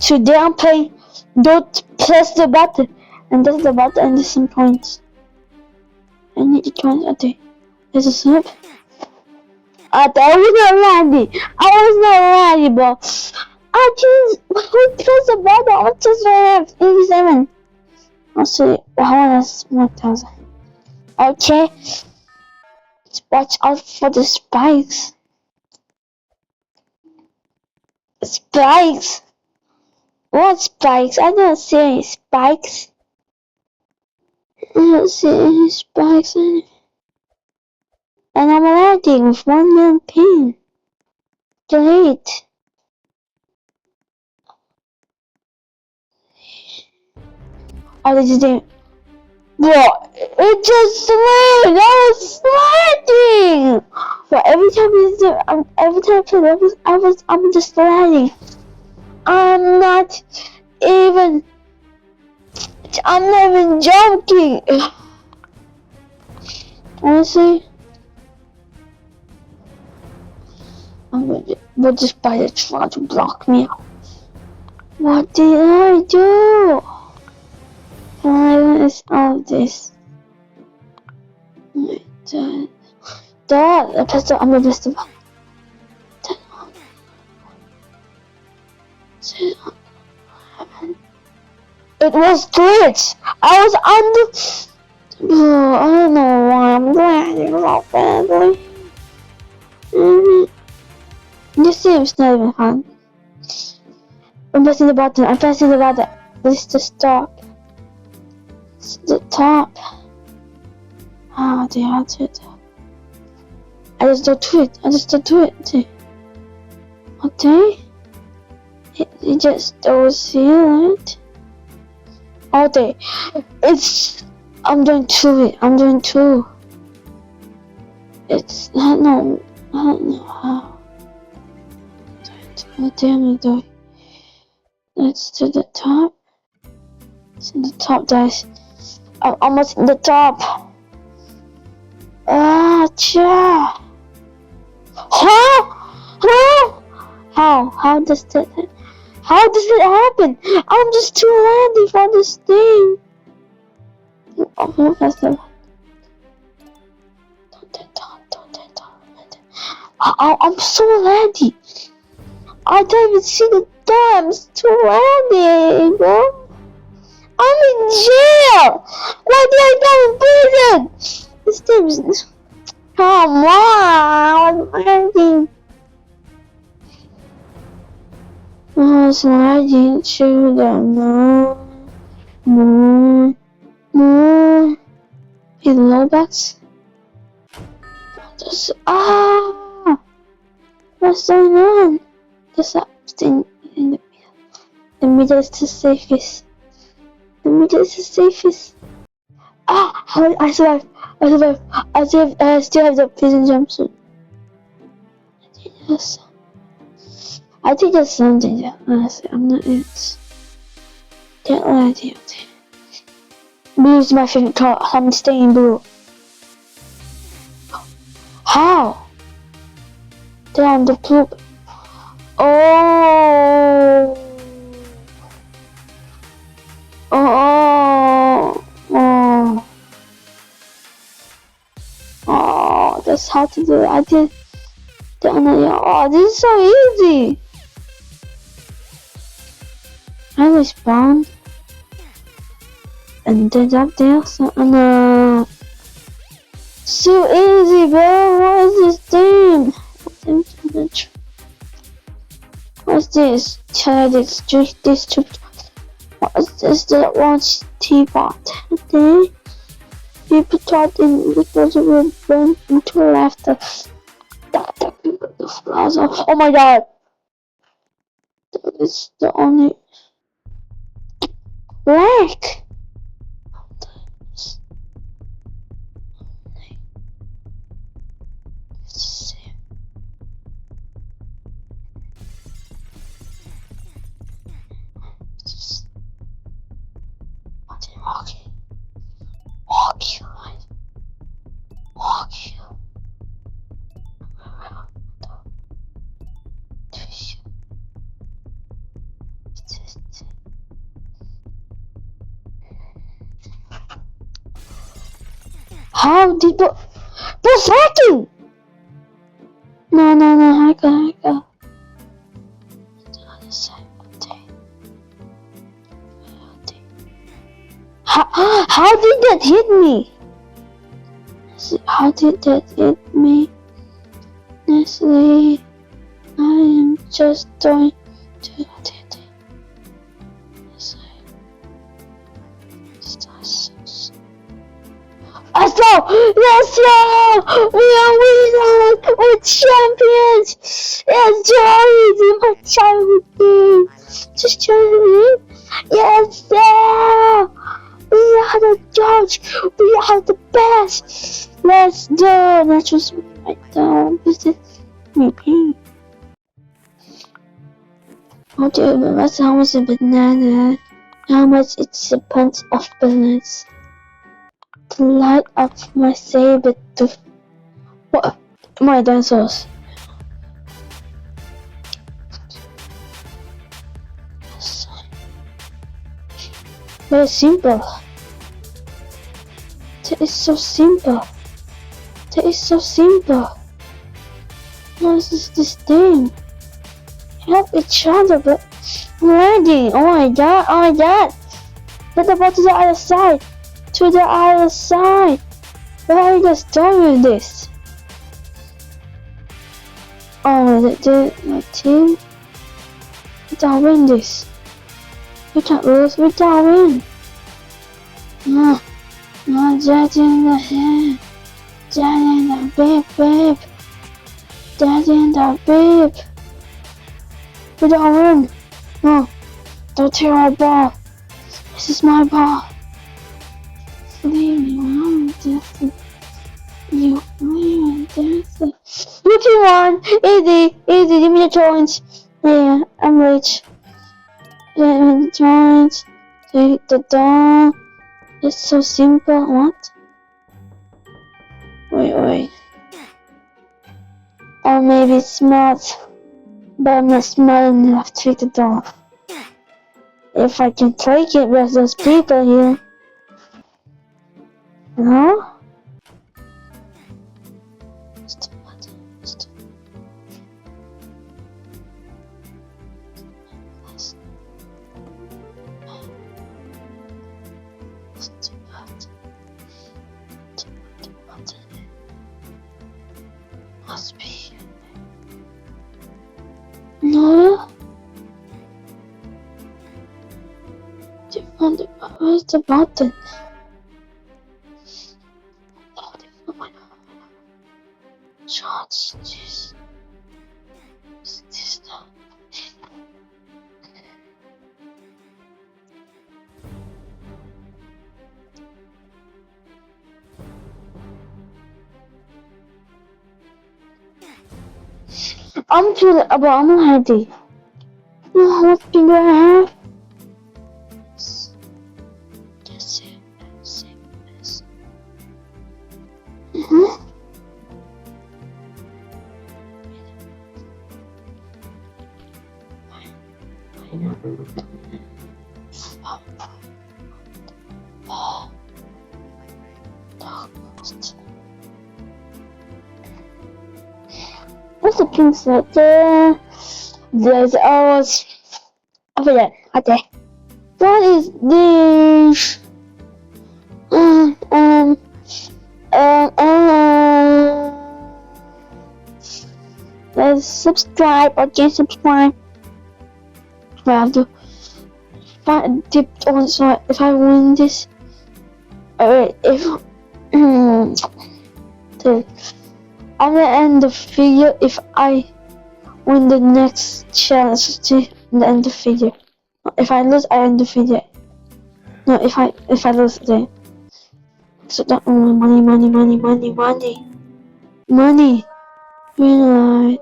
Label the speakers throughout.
Speaker 1: to downplay. Don't press the button. And that's the button and there's some points. I need to try it. There's a snip. I was not landing. I was not landing, bro. I just press the button. I just ran 87. I'll see. That's 1000. Okay. Let's watch out for the spikes. Spikes? What spikes? I don't see any spikes. I don't see any spikes. And I'm landing with 1 million ping. Great. Oh, this is it. Bro, it just slid. I was sliding. But every time I'm just sliding. I'm not even joking. Honestly, we'll just buy the try to block me out. What did I do? Is all this? Dad, I'm the best of all. It was glitch. I was under. I don't know why I'm gliding so badly. This seems not even fun. I'm pressing the button. This is the stop. It's the top. Oh dear, I did. I just don't do it. Okay. It just don't see it. Okay. I'm doing two. It's I don't know how. What am I doing? Let's to the top. It's in the top, guys. I'm almost in the top. Cha. How does that happen? I'm just too landy for this thing. Oh, that's the I'm so landy. I don't even see the dams too landy, bro. I'm in jail. Why did I go in prison? This thing is. Come on, I'm landing. Sliding to the moon. In Robux. What's going on? There's something in the middle. The middle is the safest. I survived. I still have the prison jumpsuit. I think there's something there. Honestly, I'm not it. Can't lie to you. Blue is my favorite color. I'm staying blue. How? Down the poop. Oh, that's how to do it. I did. Oh, this is so easy. I respawn. And then up there, so easy, bro. What is this thing? What's this? Try this. What is this? The launch teapot. Okay. People thought because it will burn into laughter. The flowers. Oh my god! That is the only black. Walk you. How did what's hacking? No, hacker. How did that hit me? How did that hit me? Nestle, I am just going to let's go! We are winners! We're champions! It's Joey, my childhood game! Just childhood game? Yes, sir! We are the judge! We are the best! Let's go! That was right down. Visit me. How do you remember how much a banana? How much it's a bunch of bananas? To light up my saber tooth. What? My dinosaurs. Very simple. That is so simple. That is so simple. What is this thing? Help each other, but I'm landing. Oh my god. Let's go to the other side. To the other side. Where are you guys doing with this? Oh, my team. We don't win this. We can't lose. We don't win. No, Daddy in the head. Daddy in the babe. Daddy in the babe. We don't win. No, don't tear our ball. This is my ball. Leave me alone, Justin. You leave Justin. Look, you won. Easy. Give me the challenge. Yeah, I'm rich. Let me challenge. Take the doll. It's so simple. What? Wait. Or maybe smart. But I'm not smart enough to take the doll. If I can take it with those people here. No? Must be. No? Where's the button? Shots, jeez. Is this now? I'm feeling about I'm ready. How much finger I have? Just save this. What's the pink set there? There's ours. Over there. Okay. What is this? Let's subscribe. Okay, subscribe. I have to find dip on so if I win this. If I'm gonna end the video if I win the next challenge to end the video. If I lose, I end the video. No, if I lose, then so that money. Right.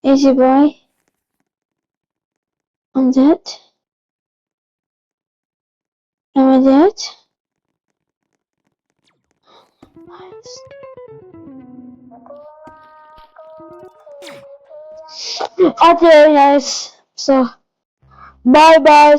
Speaker 1: Easy boy. I'm dead. Am I dead? Nice. Okay, guys. So, bye bye.